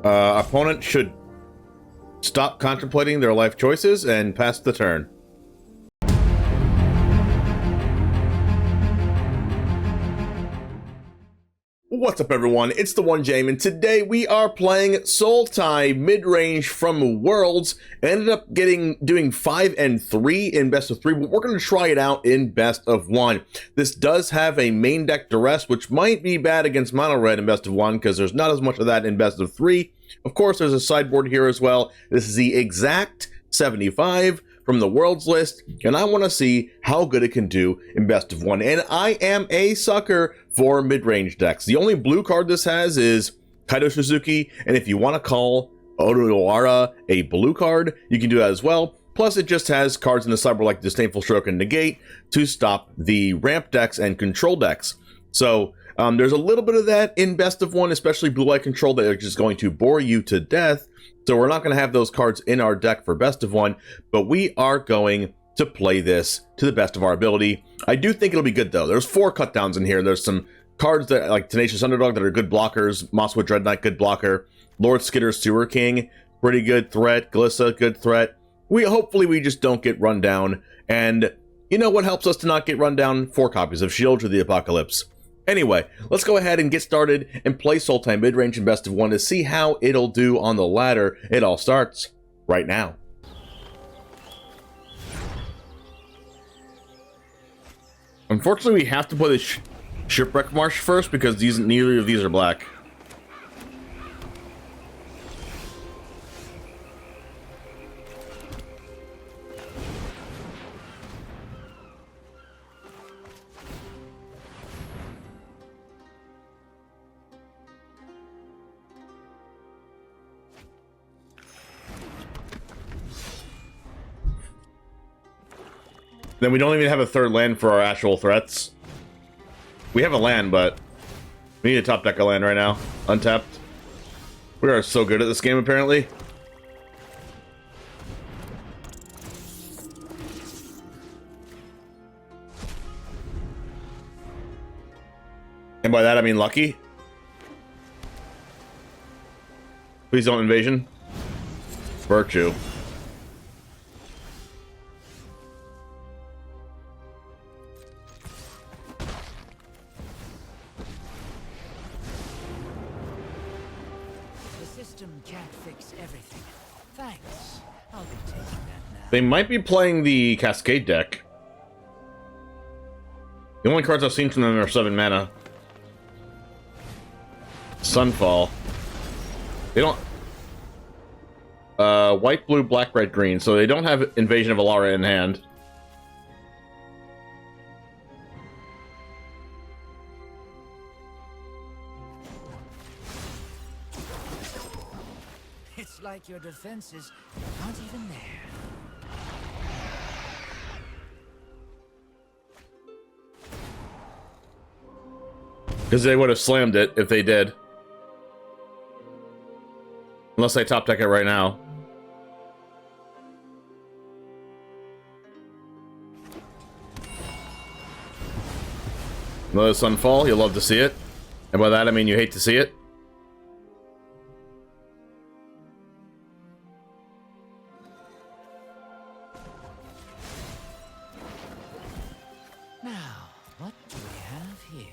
Opponent should stop contemplating their life choices and pass the turn. What's up, everyone? It's TheOneJame, and today we are playing Sultai Midrange from Worlds. Ended up doing 5 and 3 in best of 3, but we're going to try it out in best of 1. This does have a main deck Duress, which might be bad against mono red in best of 1 because there's not as much of that in best of 3. Of course, there's a sideboard here as well. This is the exact 75 from the Worlds list, and I want to see how good it can do in best of 1. And I am a sucker for mid-range decks. The only blue card this has is Kaito Shizuki, and if you want to call Otawara a blue card, you can do that as well. Plus, it just has cards in the sideboard like Disdainful Stroke and Negate to stop the ramp decks and control decks. So there's a little bit of that in best of 1, especially blue-white control that are just going to bore you to death. So we're not going to have those cards in our deck for best of 1, but we are going to play this to the best of our ability. I do think it'll be good, though. There's 4 cutdowns in here. There's some cards that like Tenacious Underdog that are good blockers. Mosswood Dreadknight, good blocker. Lord Skitter, Sewer King, pretty good threat. Glissa, good threat. Hopefully we just don't get run down. And you know what helps us to not get run down? 4 copies of Sheoldred the Apocalypse. Anyway, let's go ahead and get started and play Sultai Midrange in best of 1 to see how it'll do on the ladder. It all starts right now. Unfortunately, we have to play the Shipwreck Marsh first because neither of these are black. Then we don't even have a third land for our actual threats. We have a land, but we need to top deck a land right now. Untapped. We are so good at this game, apparently. And by that, I mean lucky. Please don't invasion. Virtue. Can't fix everything. Thanks. I'll be taking that now. They might be playing the Cascade deck. The only cards I've seen from them are 7 mana. Sunfall. They don't... white, blue, black, red, green. So they don't have Invasion of Alara in hand. It's like your defenses aren't even there. Because they would have slammed it if they did. Unless they top deck it right now. Another Sunfall, you'll love to see it. And by that I mean you hate to see it. Now, what do we have here?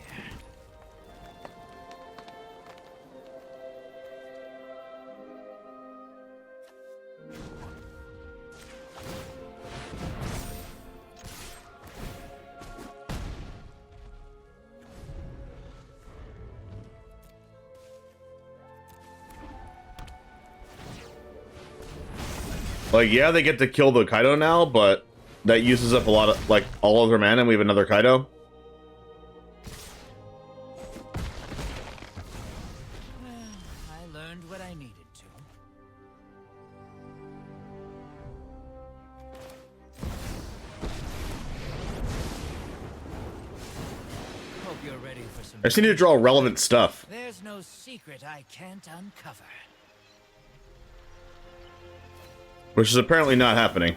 Like, yeah, they get to kill the Kaito now, but that uses up a lot of, like, all of their mana, and we have another Kaito. Well, I learned what I needed to. Hope you're ready for some... I just need to draw relevant stuff. There's no secret I can't uncover. Which is apparently not happening.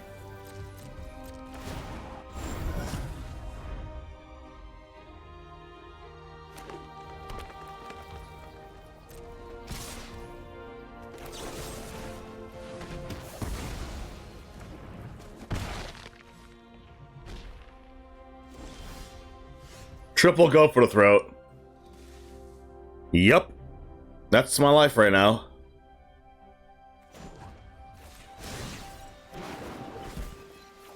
Triple go for the throat. Yup. That's my life right now.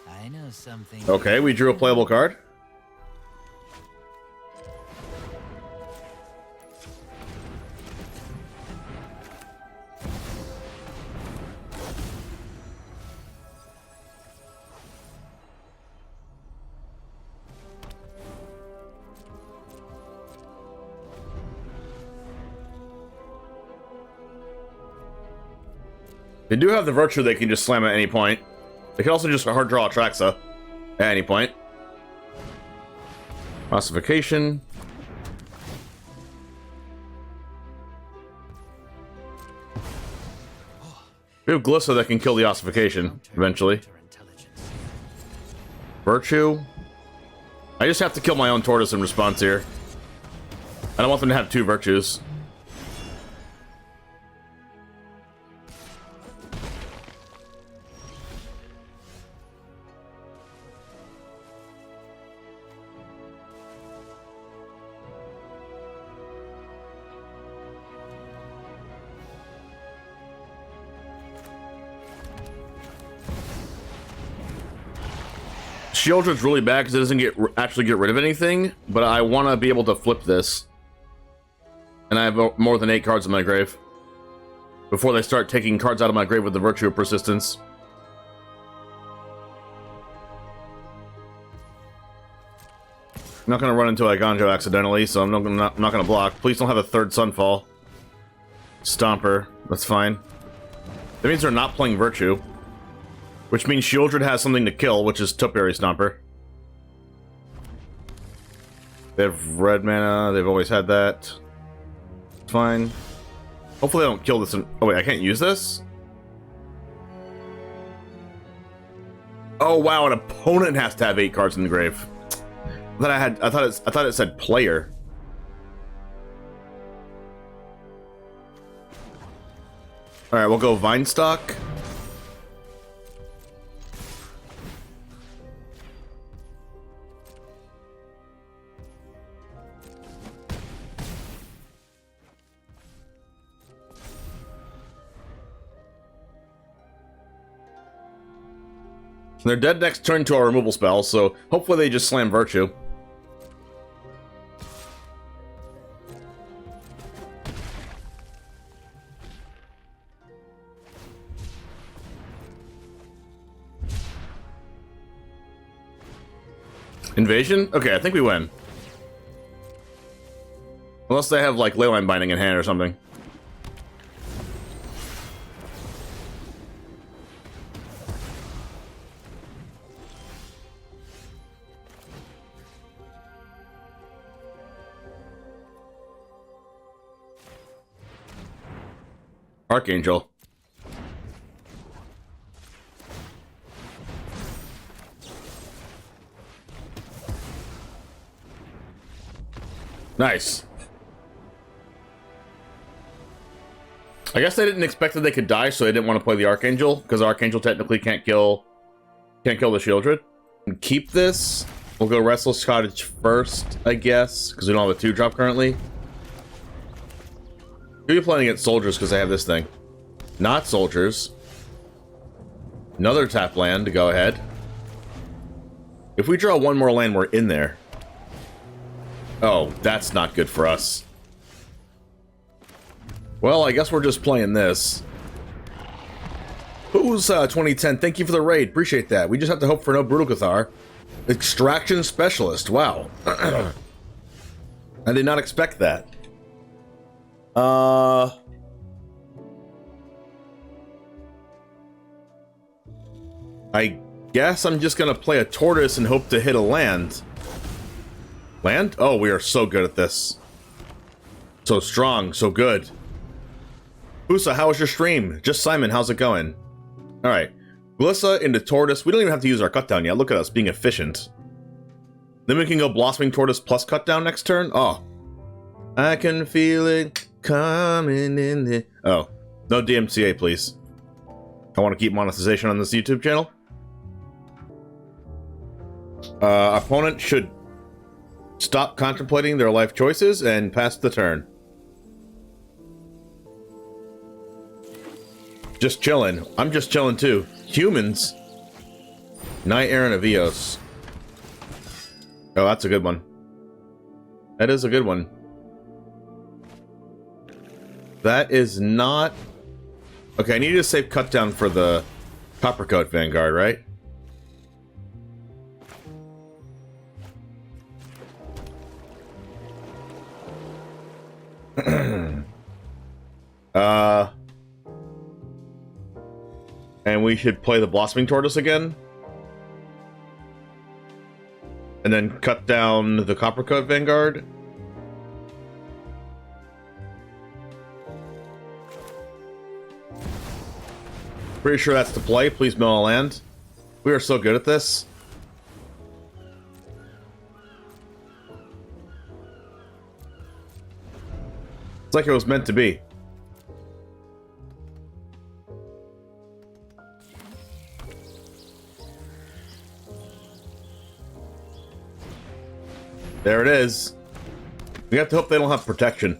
I know something. Okay, we drew a playable card. They do have the Virtue they can just slam at any point. They can also just hard draw a Traxa at any point. Ossification. We have Glissa that can kill the Ossification eventually. Virtue. I just have to kill my own Tortoise in response here. I don't want them to have 2 Virtues. Sheoldred's really bad because it doesn't actually get rid of anything, but I want to be able to flip this. And I have more than 8 cards in my grave. Before they start taking cards out of my grave with the Virtue of Persistence. I'm not going to run into a Ganjo accidentally, so I'm not going to block. Please don't have a 3rd Sunfall. Stomper. That's fine. That means they're not playing Virtue. Which means Sheoldred has something to kill, which is Topiary Stomper. They have red mana, they've always had that. It's fine. Hopefully I don't kill this in... Oh wait, I can't use this? Oh wow, an opponent has to have 8 cards in the grave. I thought it said player. Alright, we'll go Vinestalk. They're dead next turn to our removal spell, so hopefully they just slam Virtue. Invasion? Okay, I think we win. Unless they have, like, Leyline Binding in hand or something. Archangel. Nice. I guess they didn't expect that they could die, so they didn't want to play the Archangel, because Archangel technically can't kill the Sheoldred. And keep this. We'll go Restless Cottage first, I guess, because we don't have a 2-drop currently. Who are you playing against? Soldiers, because I have this thing. Not Soldiers. Another tap land to go ahead. If we draw 1 more land, we're in there. Oh, that's not good for us. Well, I guess we're just playing this. Who's 2010? Thank you for the raid. Appreciate that. We just have to hope for no Brutal Cathar. Extraction Specialist. Wow. I did not expect that. I guess I'm just gonna play a Tortoise and hope to hit a land. Land? Oh, we are so good at this. So strong, so good. Usa, how was your stream? Just Simon, how's it going? Alright. Glissa into Tortoise. We don't even have to use our Cutdown yet. Look at us being efficient. Then we can go Blossoming Tortoise plus Cutdown next turn. Oh. I can feel it coming in the... Oh. No DMCA, please. I want to keep monetization on this YouTube channel. Opponent should Stop contemplating their life choices and pass the turn. Just chilling. I'm just chilling too. Humans. Night Aaron of Eos. Oh, that's a good one. That is a good one. That is not... Okay, I need to save cut down for the Coppercoat Vanguard, right? And we should play the Blossoming Tortoise again. And then cut down the Coppercoat Vanguard. Pretty sure that's the play. Please mill a land. We are so good at this. It's like it was meant to be. There it is. We have to hope they don't have protection.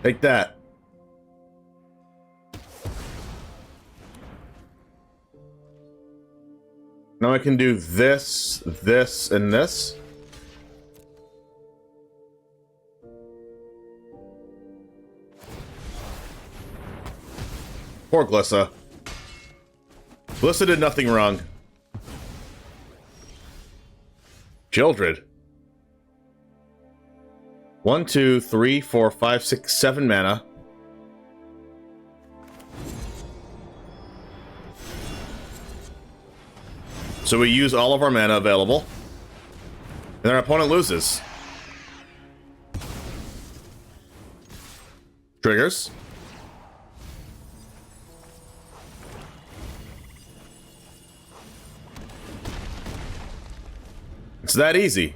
Take that. Now I can do this, this, and this. Poor Glissa. Glissa did nothing wrong. Sheoldred. 1, 2, 3, 4, 5, 6, 7 mana. So we use all of our mana available. And our opponent loses. Triggers. It's that easy.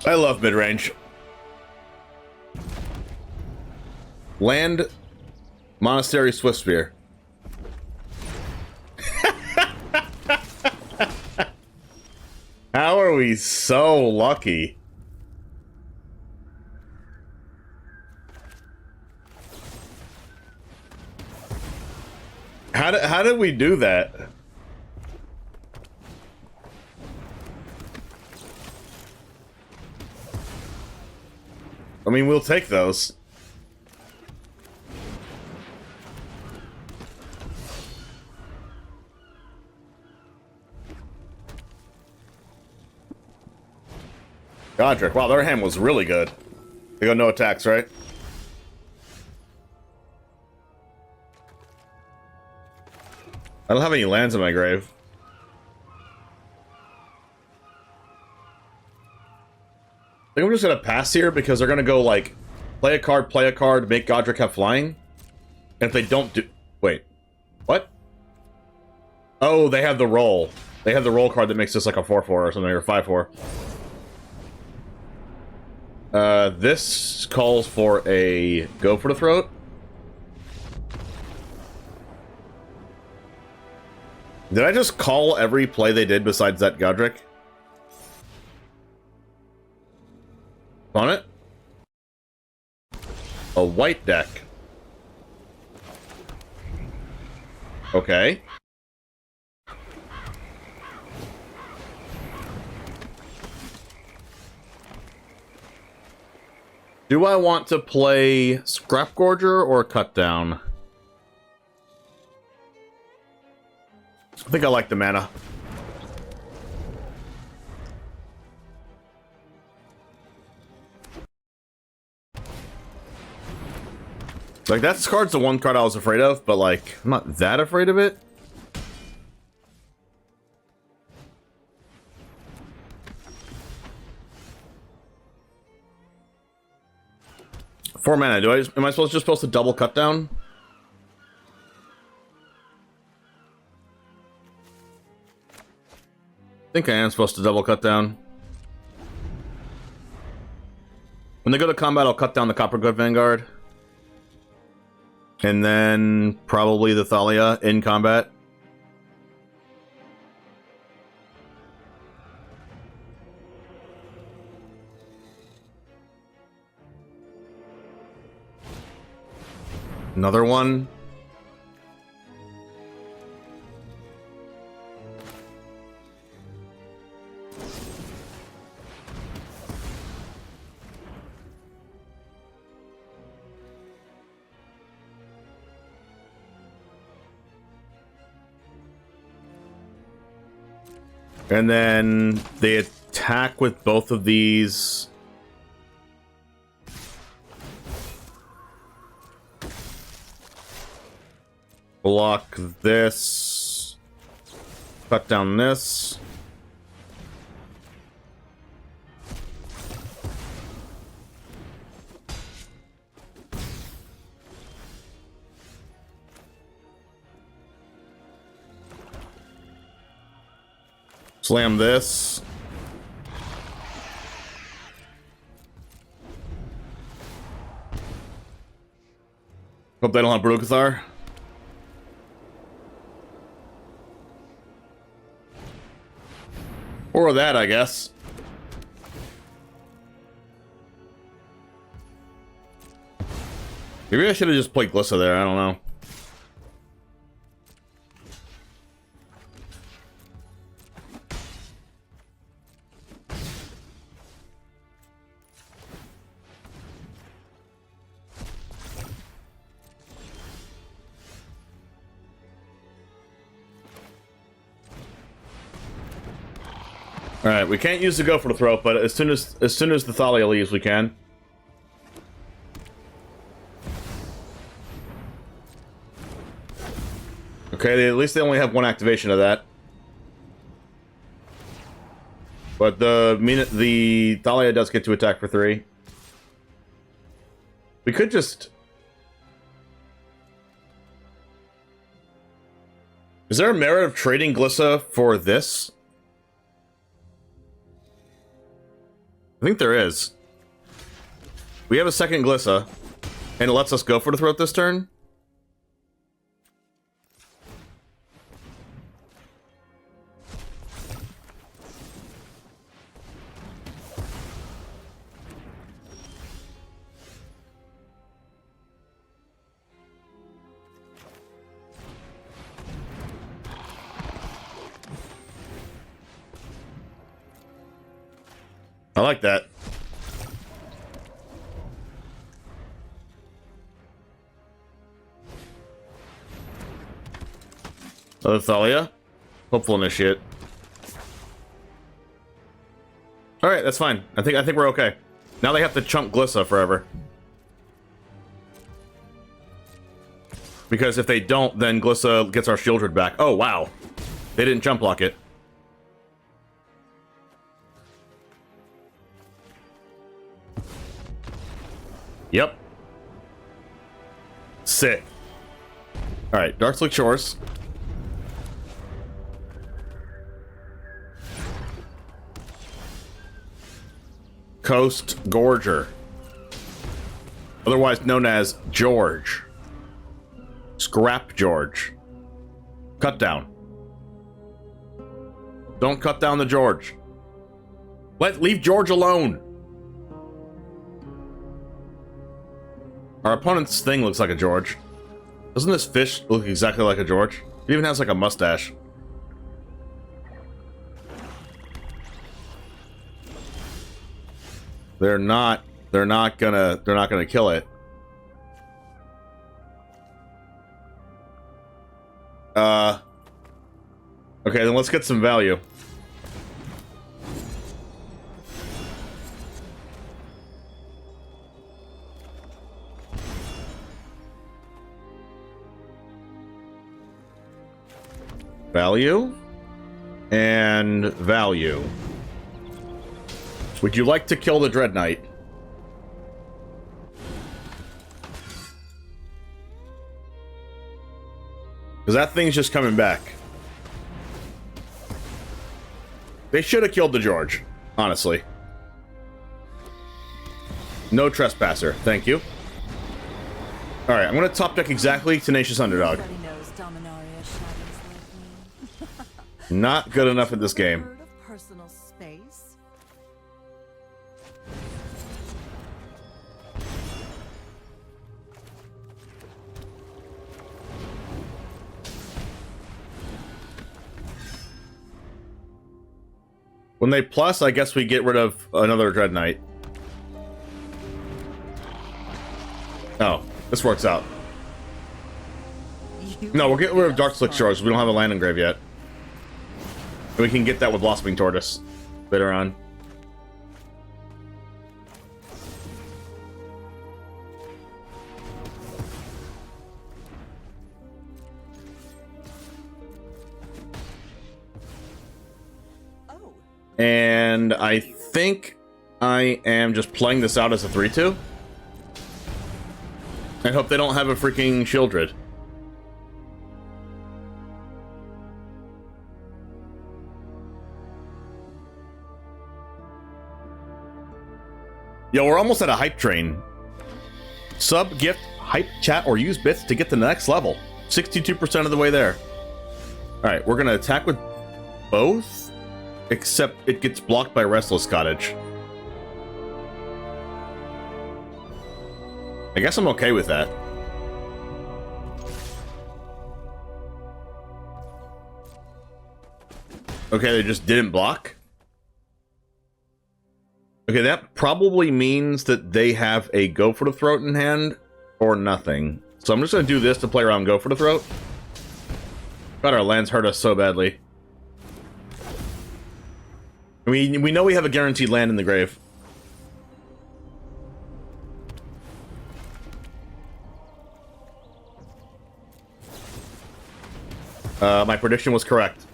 I love midrange. Land, Monastery, Swiftspear. How are we so lucky? How did we do that? I mean, we'll take those. Godric, wow, their hand was really good. They got no attacks, right? I don't have any lands in my grave. I think I'm just gonna pass here because they're gonna go like play a card, make Godric have flying. And if they don't do... Wait. What? Oh, they have the roll. They have the roll card that makes this like a 4-4 or something, or 5-4. This calls for a go for the throat. Did I just call every play they did besides that Godric? On it? A white deck. Okay. Do I want to play Scrapgorger or Cut Down? I think I like the mana. Like, that card's the one card I was afraid of, but, like, I'm not that afraid of it. Four mana. Am I just supposed to double Cut Down? think I am supposed to double cut down. When they go to combat, I'll cut down the Copper Gut Vanguard. And then probably the Thalia in combat. Another one. And then they attack with both of these. Block this. Cut down this. Slam this. Hope they don't have Brucathar. Or that, I guess. Maybe I should have just played Glissa there, I don't know. Alright, we can't use the Go for the Throat, but as soon as the Thalia leaves, we can. Okay, at least they only have one activation of that. But the Thalia does get to attack for 3. We could just... Is there a merit of trading Glissa for this? I think there is. We have a second Glissa, and it lets us go for the Throat this turn. I like that. Other Thalia. Hopeful initiate. Alright, that's fine. I think we're okay. Now they have to chump Glissa forever. Because if they don't, then Glissa gets our Sheoldred back. Oh, wow. They didn't jump block it. Yep. Sick. Alright, Darkslick Shores. Coast Gorger. Otherwise known as George. Scrap George. Cut down. Don't cut down the George. Leave George alone. Our opponent's thing looks like a George. Doesn't this fish look exactly like a George? It even has like a mustache. They're not gonna kill it. Okay, then let's get some value. Value and value. Would you like to kill the Dreadknight? Because that thing's just coming back. They should have killed the George, honestly. No trespasser. Thank you. Alright, I'm going to top deck exactly Tenacious Underdog. Everybody knows Dominaria shadows like me. Not good enough at this game. Word of personal space. When they plus, I guess we get rid of another Dreadknight. Oh, this works out. No, we're getting rid of Darkslick Shores. We don't have a land engrave yet. And we can get that with Blossoming Tortoise later on. Oh, And I think I am just playing this out as a 3-2. I hope they don't have a freaking Sheoldred. Yo, we're almost at a hype train. Sub, gift, hype, chat, or use bits to get to the next level. 62% of the way there. Alright, we're gonna attack with both, except it gets blocked by Restless Cottage. I guess I'm okay with that. Okay, they just didn't block. Okay, that probably means that they have a Go for the Throat in hand, or nothing. So I'm just going to do this to play around Go for the Throat. God, our lands hurt us so badly. We know we have a guaranteed land in the grave. My prediction was correct.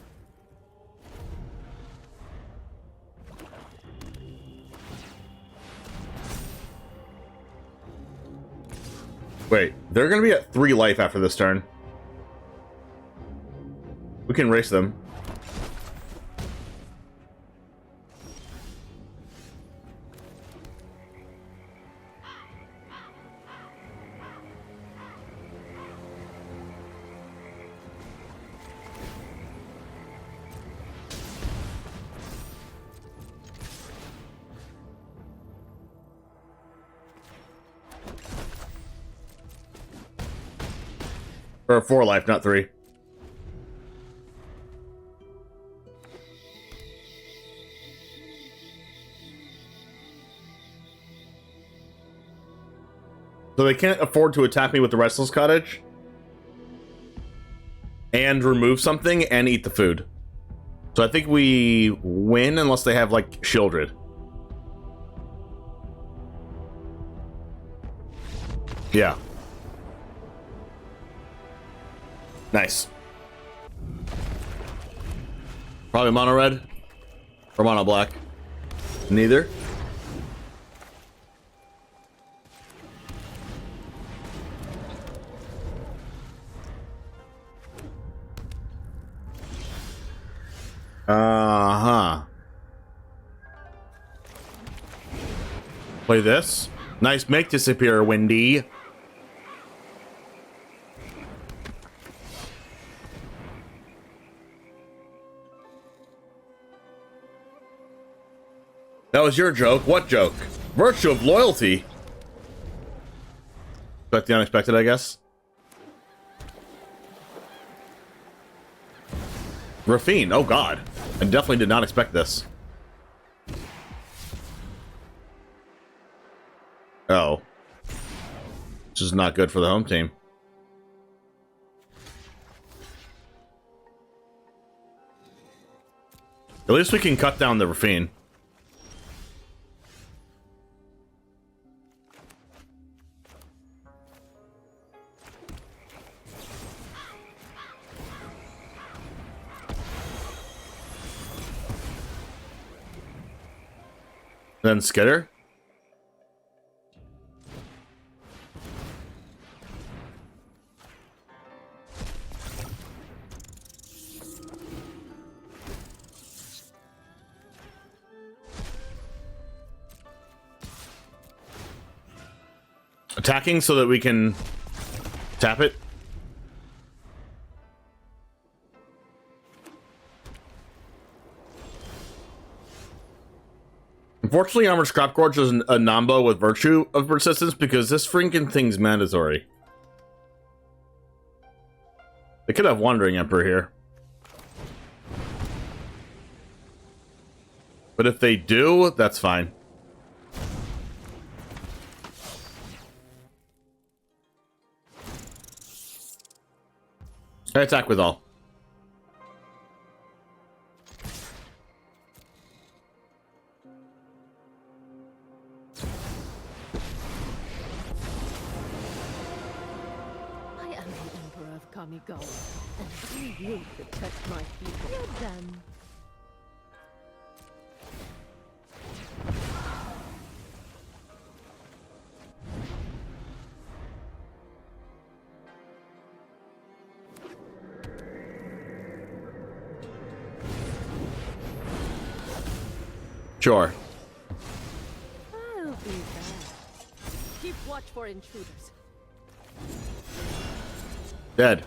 Wait, they're gonna be at 3 life after this turn. We can race them. Or 4 life, not 3. So they can't afford to attack me with the Restless Cottage and remove something and eat the food. So I think we win unless they have, like, Sheoldred. Yeah. Nice. Probably mono red or mono black. Neither. Play this. Nice make disappear, Windy. That was your joke. What joke? Virtue of loyalty. Expect the unexpected, I guess. Rafine. Oh, God. I definitely did not expect this. Oh. This is not good for the home team. At least we can cut down the Rafine. Then Skitter. attacking so that we can tap it. Unfortunately, Armored Scrapgorger is a Nambo with Virtue of Persistence because this freaking thing's mandatory. They could have Wandering Emperor here. But if they do, that's fine. I attack with all. I am the Emperor of Kamigawa, and only you protect my people. You're done. Sure. I'll be back. Keep watch for intruders. Dead.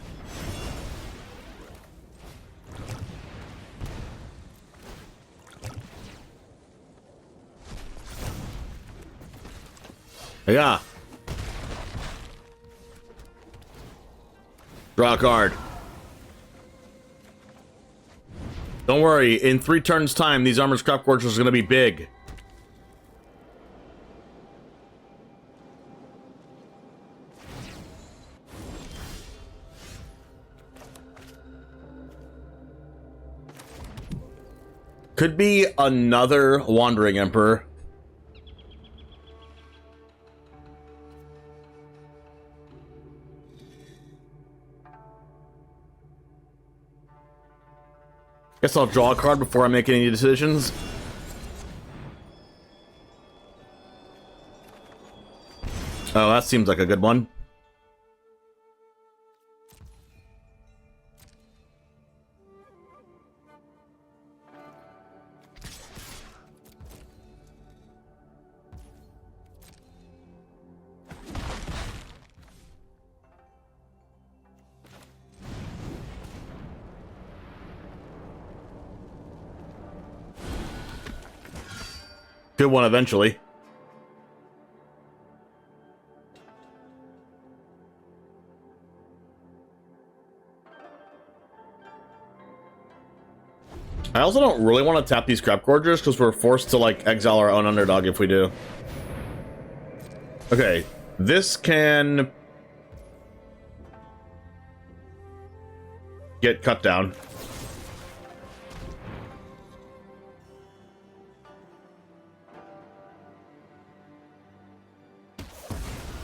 Yeah. Draw a card. Don't worry, in 3 turns' time, these Armored Scrapgorgers are going to be big. Could be another Wandering Emperor. Guess I'll draw a card before I make any decisions. Oh, that seems like a good one. Good one eventually. I also don't really want to tap these Scrapgorgers because we're forced to like exile our own underdog if we do. Okay, this can get cut down.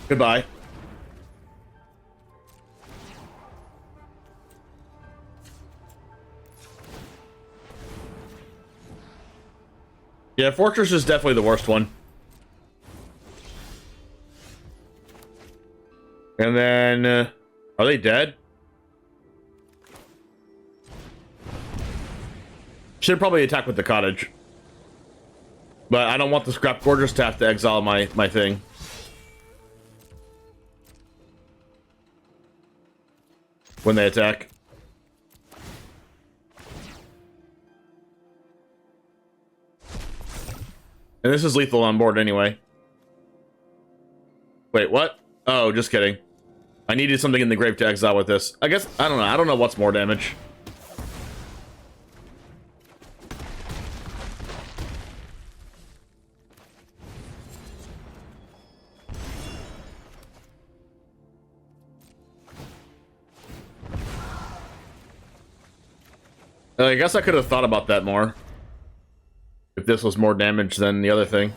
Goodbye. Yeah, Fortress is definitely the worst one. And then, are they dead? Should probably attack with the cottage. But I don't want the Scrapgorgers to have to exile my thing. When they attack. And this is lethal on board anyway. Wait, what? Oh, just kidding. I needed something in the grave to exile with this. I guess, I don't know. I don't know what's more damage. I guess I could have thought about that more. If this was more damage than the other thing.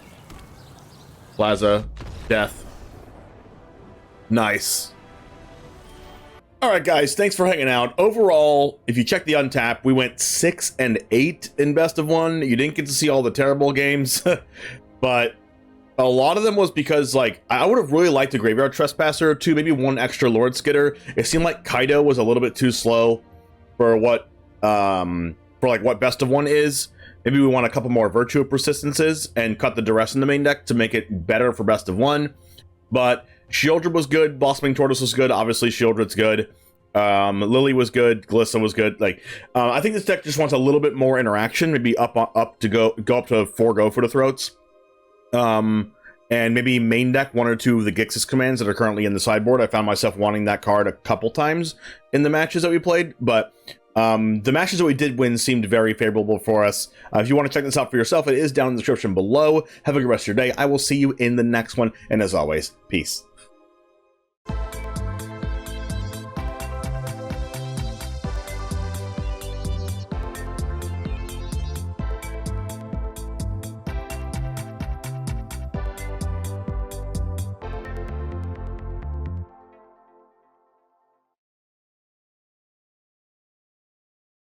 Plaza. Death. Nice. Alright guys, thanks for hanging out. Overall, if you check the untap, we went 6 and 8 in best of 1. You didn't get to see all the terrible games. But a lot of them was because, like, I would have really liked a Graveyard Trespasser or 2, maybe 1 extra Lord Skitter. It seemed like Kaito was a little bit too slow for what what best of 1 is. Maybe we want a couple more Virtue of Persistences and cut the Duress in the main deck to make it better for best of 1. But Sheoldred was good. Blossoming Tortoise was good. Obviously, Sheoldred's good. Lily was good. Glissa was good. Like, I think this deck just wants a little bit more interaction. Maybe up to go up to 4 Go for the Throats. And maybe main deck 1 or 2 of the Gixis commands that are currently in the sideboard. I found myself wanting that card a couple times in the matches that we played, but the matches that we did win seemed very favorable for us. If you want to check this out for yourself, it is down in the description below. Have a good rest of your day. I will see you in the next one, and as always, peace.